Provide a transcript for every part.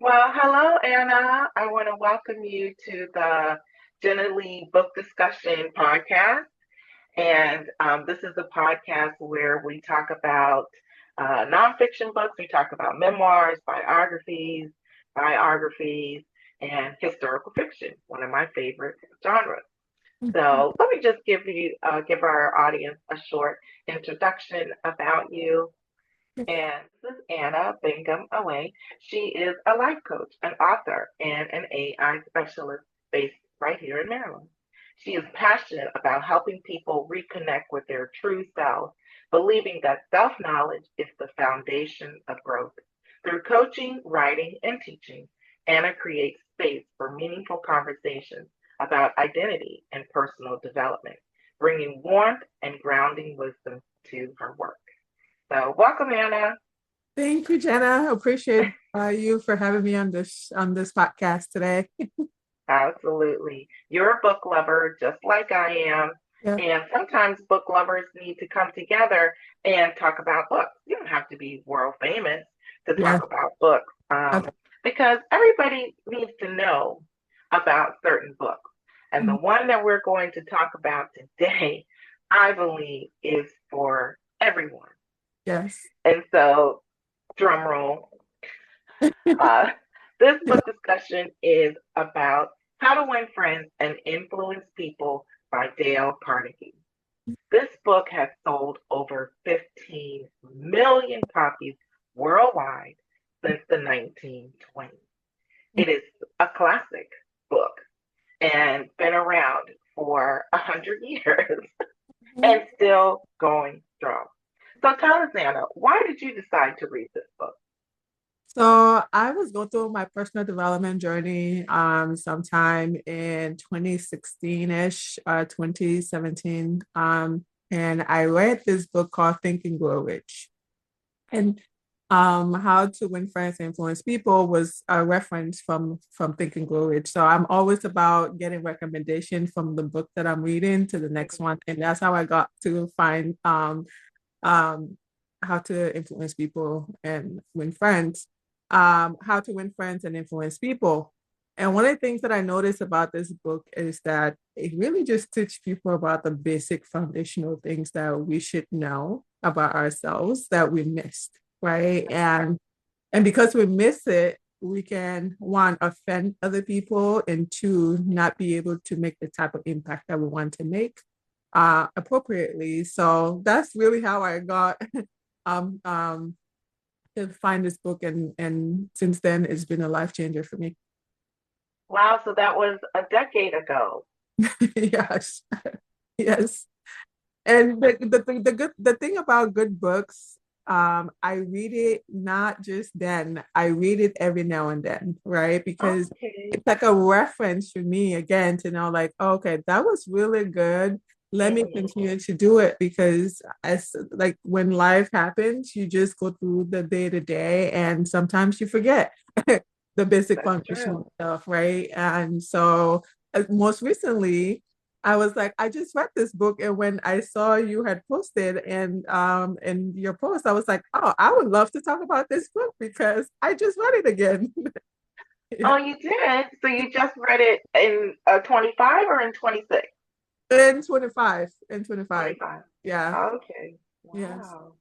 Well, hello, Anna. I want to welcome you to the Jenna Lee Book Discussion podcast. And this is a podcast where we talk about nonfiction books. We talk about memoirs, biographies, and historical fiction, one of my favorite genres. So let me just give our audience a short introduction about you. And this is Anna Bingham Away. She is a life coach, an author, and an AI specialist based right here in Maryland. She is passionate about helping people reconnect with their true self, believing that self knowledge is the foundation of growth. Through coaching, writing, and teaching, Anna creates space for meaningful conversations about identity and personal development, bringing warmth and grounding wisdom to her work. So, welcome, Anna. Thank you, Jenna. I appreciate you for having me on this podcast today. Absolutely. You're a book lover just like I am. Yeah, And sometimes book lovers need to come together and talk about books. You don't have to be world famous to yeah. talk about books Okay. because everybody needs to know about certain books. And the Mm. one that we're going to talk about today, I believe, is for everyone. Yes. And so, drum roll. Uh, this book discussion is about How to Win Friends and Influence People by Dale Carnegie. This book has sold over 15 million copies worldwide since the 1920s. It is a classic book and been around for 100 years and still going strong. So tell us, Anna, why did you decide to read this book? So I was going through my personal development journey sometime in 2016-ish, 2017. And I read this book called Think and Grow Rich. And How to Win Friends and Influence People was a reference from Think and Grow Rich. So I'm always about getting recommendation from the book that I'm reading to the next one, and that's how I got to find um, how to influence people and win friends. How to win friends and influence people. And one of the things that I noticed about this book is that it really just teaches people about the basic foundational things that we should know about ourselves that we missed, right? And because we miss it, we can one offend other people and two not be able to make the type of impact that we want to make appropriately. So that's really how I got um um to find this book, and since then it's been a life changer for me. Wow, so that was a decade ago. Yes. Yes. And the thing about good books, I read it not just then, I read it every now and then, right? Because Okay. it's like a reference for me again to know, like, oh, okay, that was really good. Let me Mhm. continue to do it because as like when life happens, you just go through the day to day and sometimes you forget the basic That's true. foundational stuff, right? And so most recently, I was like, I just read this book, and when I saw you had posted and in your post, I was like, oh, I would love to talk about this book because I just read it again. Oh, Yeah. you did? So you just read it in 25 or in 26? In 25, in 25. 25. Yeah. Okay. Yes. Wow.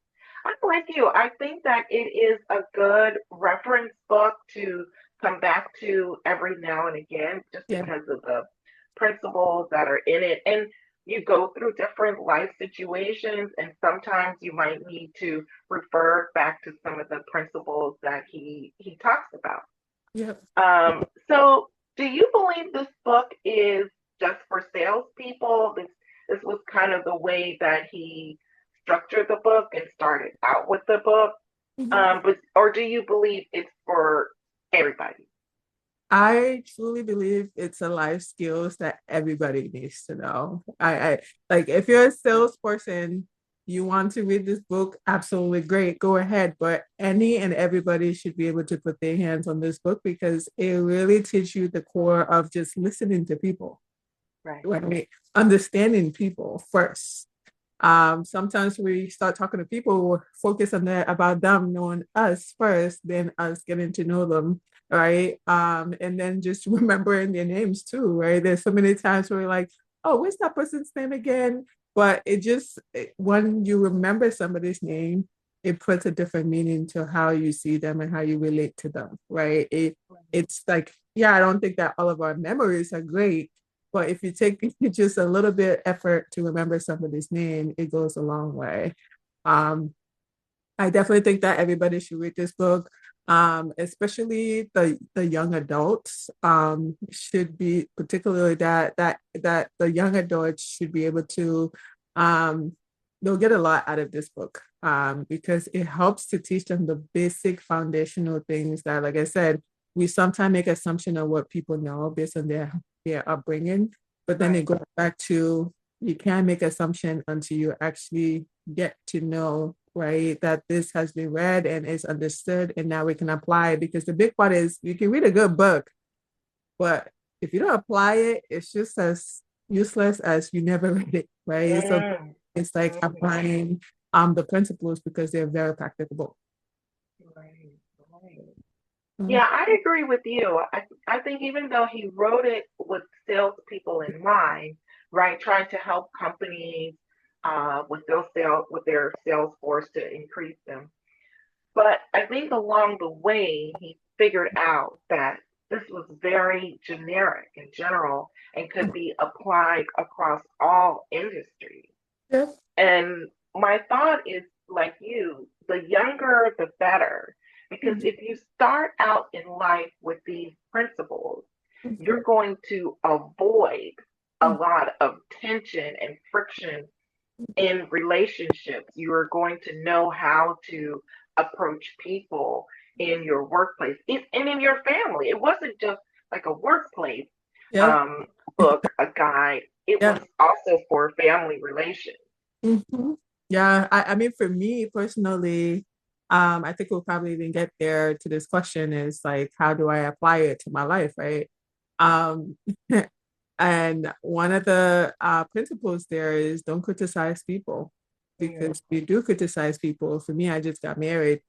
I'm like you. I think that it is a good reference book to come back to every now and again just Yeah. because of the principles that are in it. And you go through different life situations, and sometimes you might need to refer back to some of the principles that he talks about. Yeah. So, do you believe this book is just for salespeople? This was kind of the way that he structured the book and started out with the book. Mhm. But or do you believe it's for everybody? I truly believe it's a life skills that everybody needs to know. I like if you're a salesperson, you want to read this book, absolutely great, go ahead. But any and everybody should be able to put their hands on this book because it really teaches you the core of just listening to people, Right. right? Understanding people first. Sometimes we start talking to people, focus on that about them knowing us first, then us getting to know them. right? And then just remembering their names too, right? There's so many times where you're like, oh, what's that person's name again? But when you remember somebody's name, it puts a different meaning to how you see them and how you relate to them, right? It's like, yeah, I don't think that all of our memories are great, but if you take just a little bit effort to remember somebody's name, it goes a long way. Um, I definitely think that everybody should read this book, especially the young adults. Should be particularly that the young adults should be able to um, they'll get a lot out of this book because it helps to teach them the basic foundational things that, like I said, we sometimes make assumption of what people know based on their upbringing, but then it Right. goes back to you can't make assumption until you actually get to know, right, that this has been read and is understood, and now we can apply it. Because the big part is you can read a good book, but if you don't apply it, it's just as useless as you never read it, right? So Mm, it's like mm, applying the principles because they're very practicable. right, right. Mm. Yeah, I agree with you. I think even though he wrote it with salespeople in mind, right, trying to help companies with their sales force to increase them. But I think along the way he figured out that this was very generic and general and could be applied across all industries. Yeah. And my thought is like you, the younger the better. Because if you start out in life with these principles, you're going to avoid a lot of tension and friction in relationships. You are going to know how to approach people in your workplace and in your family. It wasn't just like a workplace Yeah. um, book, a guide. It was Yeah. also for family relations. Mhm. Yeah, I mean, for me personally, I think we'll probably even get there to this question is like, how do I apply it to my life, right? Um, and one of the principles there is don't criticize people Mm, because you do criticize people. For me, I just got married,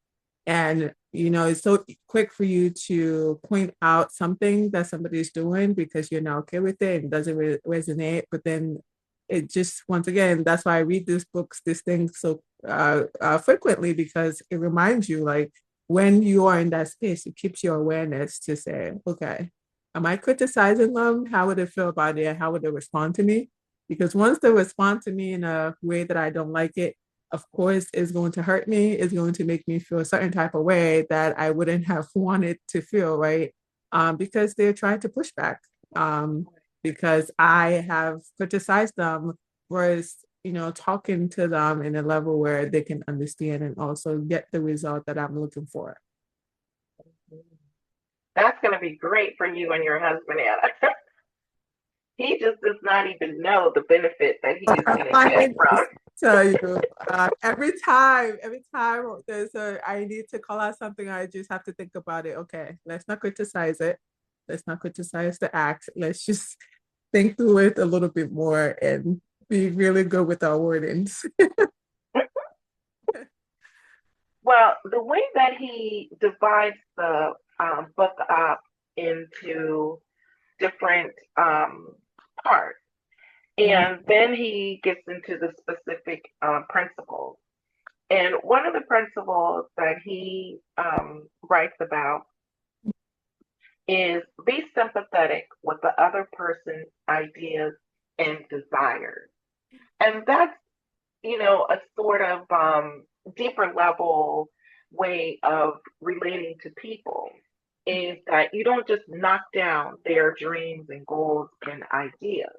and it's so quick for you to point out something that somebody's doing because you're not okay with it and doesn't resonate. But then it just, once again, that's why I read these books, this thing so frequently, because it reminds you, like, when you are in that space, it keeps your awareness to say, okay, am I criticizing them? How would they feel about it? How would they respond to me? Because once they respond to me in a way that I don't like it, of course, is going to hurt me, is going to make me feel a certain type of way that I wouldn't have wanted to feel, right? Because they're trying to push back. Because I have criticized them, whereas, talking to them in a level where they can understand and also get the result that I'm looking for. that's going to be great for you and your husband, Anna. He just does not even know the benefit that he is going to get I from. just tell you, every time I need to call out something, I just have to think about it. Okay, let's not criticize it. Let's not criticize the act. Let's just think through it a little bit more and be really good with our wordings. Well, the way that he divides the book up into different parts, and then he gets into the specific principles. And one of the principles that he writes about is be sympathetic with the other person's ideas and desires. And that's, a sort of deeper level way of relating to people is that you don't just knock down their dreams and goals and ideas.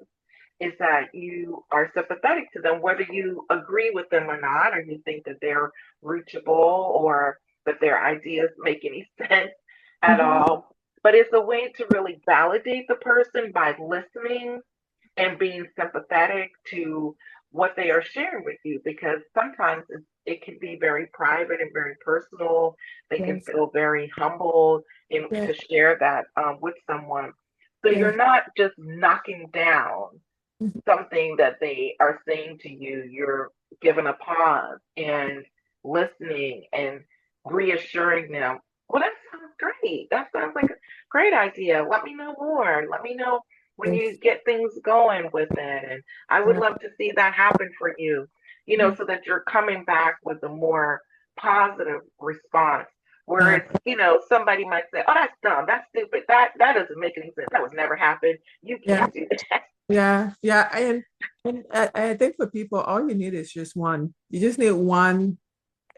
Is that you are sympathetic to them, whether you agree with them or not, or you think that they're reachable or that their ideas make any sense at Mhm. all. But it's a way to really validate the person by listening and being sympathetic to what they are sharing with you because sometimes it can be very private and very personal. They can Yes. feel very humbled Yeah. to share that with someone. So Yeah. you're not just knocking down Mhm. something that they are saying to you. You're giving a pause and listening and reassuring them. Well, that great. That sounds like a great idea. Let me know more. Let me know when you Yes. get things going with it. And I would love to see that happen for you, so that you're coming back with a more positive response. Yeah. Whereas, somebody might say, "Oh, that's dumb. That's stupid. That doesn't make any sense. That was never happened. You Yeah. can't do that." Yeah. Yeah. And I think for people, all you need is just one. You just need one,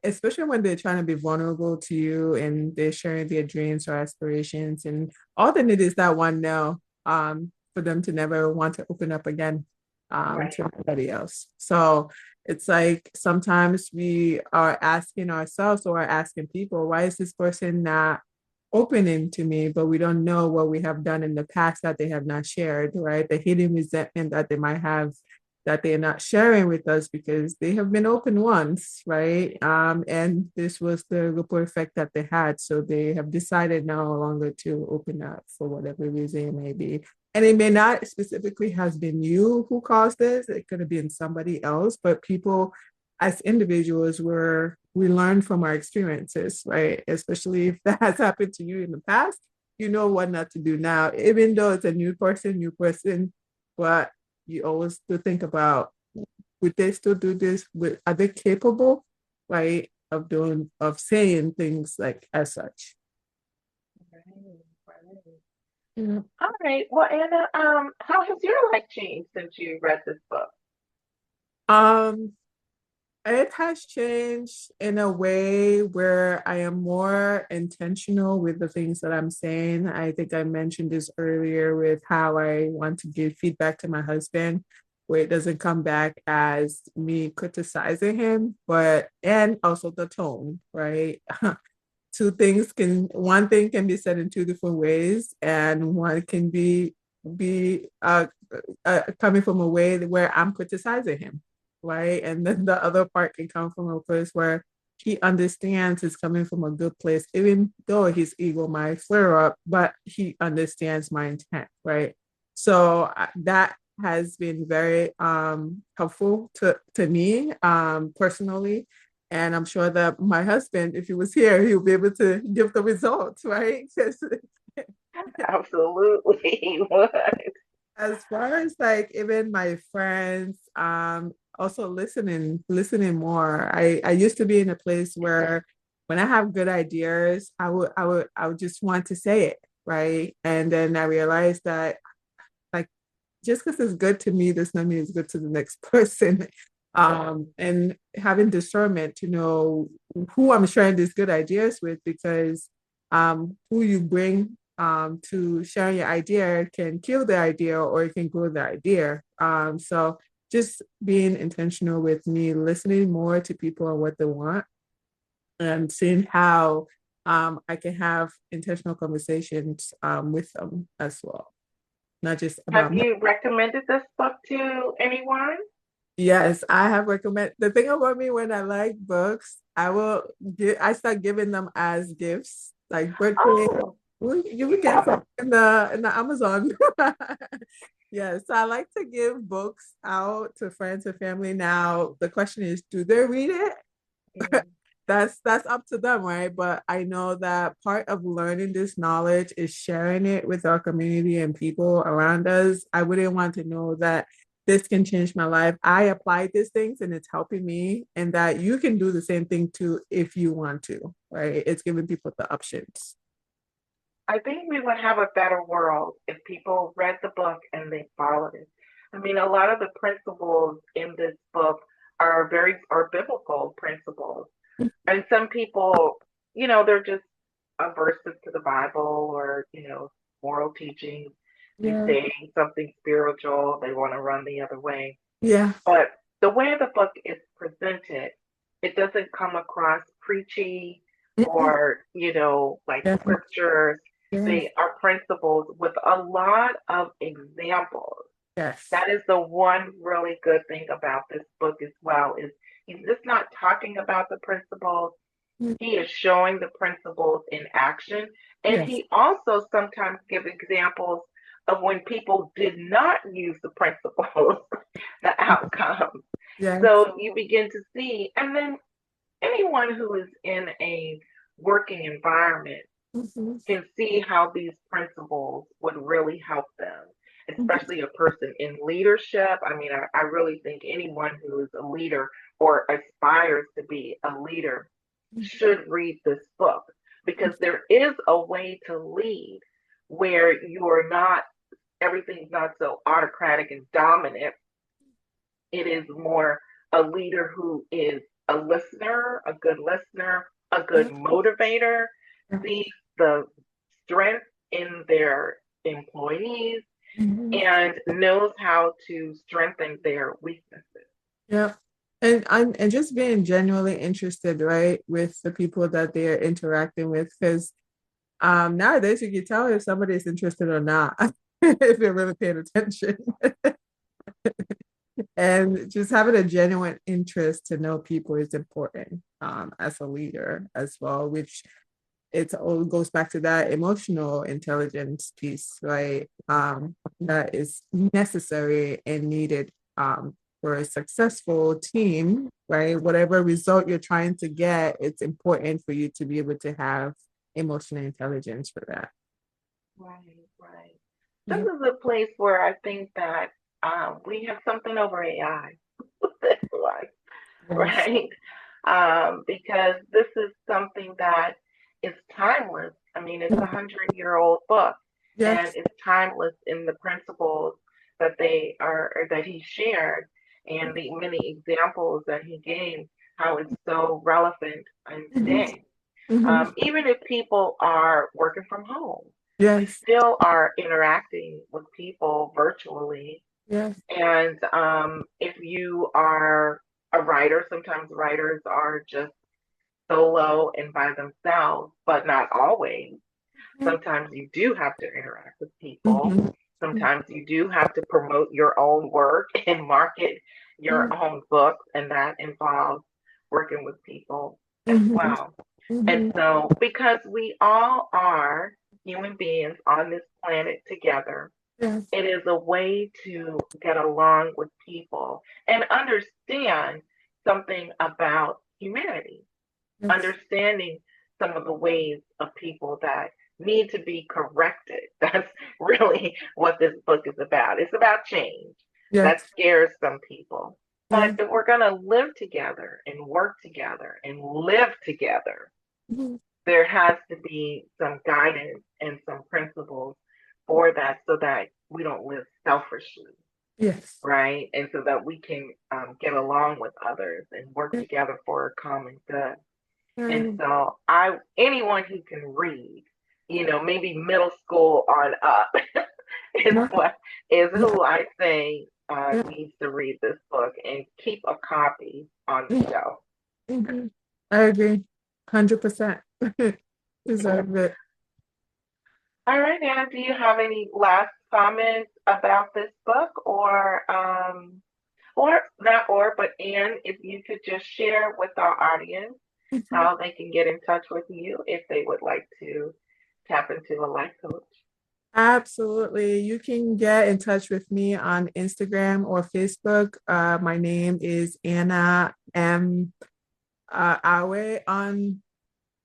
especially when they're trying to be vulnerable to you and they're sharing their dreams or aspirations. And all they need is that one no, for them to never want to open up again, Right. to anybody else. So it's like sometimes we are asking ourselves or asking people, why is this person not opening to me? But we don't know what we have done in the past that they have not shared, right? The hidden resentment that they might have that they're not sharing with us because they have been open once, right? And this was the ripple effect that they had. So they have decided no longer to open up for whatever reason it may be. And it may not specifically has been you who caused this. It could have been somebody else, but people as individuals we learn from our experiences, right? Especially if that has happened to you in the past, you know what not to do now, even though it's a new person, but you always do think about, would they still do this? Are they capable, right, of saying things like as such? Right. Right. Yeah. All right. Well, Anna, how has your life changed since you read this book? Um, it has changed in a way where I am more intentional with the things that I'm saying. I think I mentioned this earlier with how I want to give feedback to my husband, where it doesn't come back as me criticizing him, but and also the tone, right? One thing can be said in two different ways, and one can be coming from a way where I'm criticizing him, right? And then the other part can come from a place where he understands it's coming from a good place, even though his ego might flare up, but he understands my intent, right? So that has been very helpful to me personally. And I'm sure that my husband, if he was here, he would be able to give the results, right? Absolutely. What? As far as like even my friends, also listening more. I used to be in a place where when I have good ideas, I would just want to say it, right? And then I realized that like just because it's good to me does not mean it's good to the next person. And having discernment to know who I'm sharing these good ideas with, because who you bring to sharing your idea can kill the idea or it can grow the idea. So just being intentional with me, listening more to people and what they want, and seeing how I can have intentional conversations with them as well, not just Have about me. you recommended this book to anyone? Yes, I have recommend the thing about me when I like books, I start giving them as gifts, like birthday. Oh, You will get some in the Amazon. Yeah, so I like to give books out to friends and family. Now the question is, do they read it? mm, That's up to them, right? But I know that part of learning this knowledge is sharing it with our community and people around us. I wouldn't want to know that this can change my life. I applied these things and it's helping me, and that you can do the same thing too if you want to, right? It's giving people the options. I think we would have a better world if people read the book and they followed it. I mean, a lot of the principles in this book are biblical principles, and some people, they're just aversive to the Bible or moral teaching. You Yeah. say something spiritual, they want to run the other way. Yeah. But the way the book is presented, it doesn't come across preachy Mm-mm. or, like Yeah. scriptures. Yes. They are principles with a lot of examples. Yes. That is the one really good thing about this book as well, is he's just not talking about the principles. He is showing the principles in action. And Yes. he also sometimes gives examples of when people did not use the principles, the outcomes. Yes. So you begin to see, and then anyone who is in a working environment Mhm. can see how these principles would really help them, Mhm. especially a person in leadership. I mean, I really think anyone who is a leader or aspires to be a leader should read this book, because there is a way to lead where you're not, everything's not so autocratic and dominant. It is more a leader who is a listener, a good listener, a good Yeah. motivator, Yeah. sees the strength in their employees, Mhm. and knows how to strengthen their weaknesses. Yeah. And just being genuinely interested, right, with the people that they are interacting with. Because nowadays you can tell if somebody is interested or not, if they're really paying attention. And just having a genuine interest to know people is important as a leader as well, which it all goes back to that emotional intelligence piece, right? That is necessary and needed for a successful team, right? Whatever result you're trying to get, it's important for you to be able to have emotional intelligence for that. Right, right. This Yeah. is a place where I think that we have something over AI. That's why, Yes. right? Because this is something that is timeless. I mean, it's 100-year-old book, and Yes. it's timeless in the principles that they are, or that he shared, and the many examples that he gave, how it's so relevant in Mhm. today. Mhm. Even if people are working from home, we Yes. still are interacting with people virtually. Yes. And if you are a writer, sometimes writers are just solo and by themselves, but not always. Sometimes you do have to interact with people. Mhm. Sometimes you do have to promote your own work and market your Mhm. own books, and that involves working with people as Mhm. well. And Mhm. so, because we all are human beings on this planet together, Yes. it is a way to get along with people and understand something about humanity, Yes. understanding some of the ways of people that need to be corrected. That's really what this book is about. It's about change. That Yes. scares some people. But Yes. if we're going to live together and work together and live together, Mhm. there has to be some guidance and some principles for that, so that we don't live selfishly, Yes. right? And so that we can get along with others and work Yes. together for a common good. And Um, so anyone who can read, maybe middle school on up is yeah. what is Yeah. who I say Yeah. needs to read this book and keep a copy on the shelf. Mhm. I agree. 100%. Deserve it. All right, Anna, do you have any last comments about this book, or not, but Anne, if you could just share with our audience Mhm. how they can get in touch with you if they would like to tap into a life coach. Absolutely. You can get in touch with me on Instagram or Facebook. My name is Anna M. Awe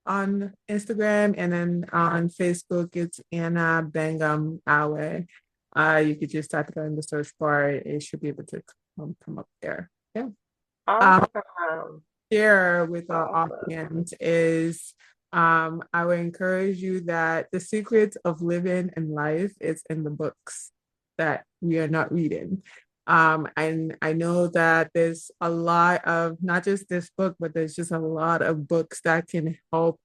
on Instagram, and then on Facebook it's Anna Bangam Awe. You could just type it in the search bar. It should be able to come up there. Yeah. Um, Awesome. Share with our Awesome. audience is I would encourage you that the secret of living and life is in the books that we are not reading. And I know that there's a lot of not just this book, but there's just a lot of books that can help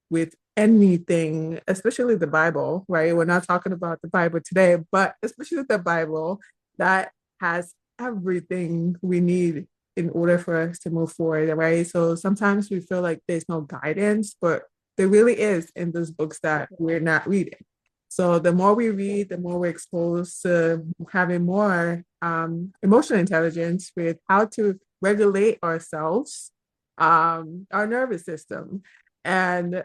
with anything, especially the Bible, right? We're not talking about the Bible today, but especially the Bible that has everything we need in order for us to move forward, right? So sometimes we feel like there's no guidance, but there really is in those books that we're not reading. So the more we read, the more we're exposed to having more emotional intelligence with how to regulate ourselves, our nervous system, and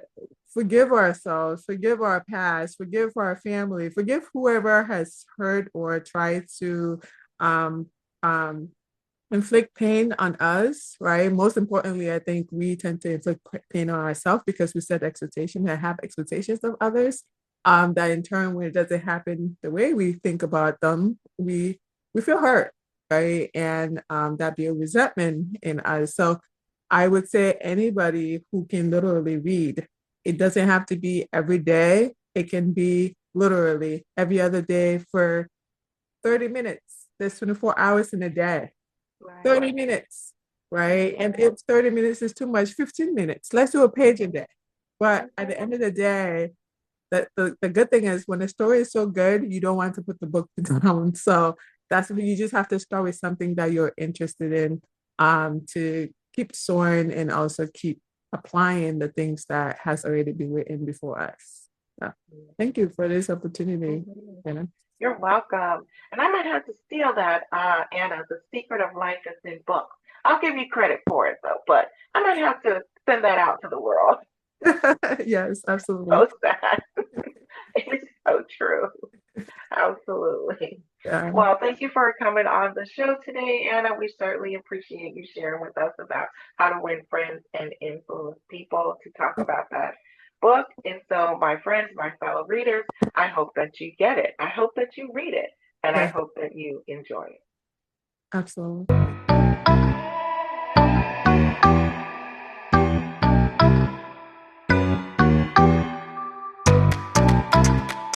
forgive ourselves, forgive our past, forgive our family, forgive whoever has hurt or tried to um, um, inflict pain on us, right? Most importantly, I think we tend to inflict pain on ourselves because we set expectations and have expectations of others. That in turn, when it doesn't happen the way we think about them, we feel hurt, right? And that builds resentment in us. So I would say anybody who can literally read, it doesn't have to be every day. It can be literally every other day for 30 minutes. There's 24 hours in a day. Right. 30 minutes, right? And if 30 minutes is too much, 15 minutes. Let's do a page a day. But at the end of the day, the good thing is when the story is so good, you don't want to put the book down. So that's when you just have to start with something that you're interested in to keep soaring and also keep applying the things that has already been written before us. So, thank you for this opportunity, Jenna. You're welcome. And I might have to steal that, Anna. The secret of life is in books. I'll give you credit for it though, but I might have to send that out to the world. Yes, absolutely. So sad. It's so true. Absolutely. Yeah. Well, thank you for coming on the show today, Anna. We certainly appreciate you sharing with us about how to win friends and influence people to talk about that book. And so, my friends, my fellow readers, I hope that you get it. I hope that you read it, and I Yes, hope that you enjoy it. absolutely.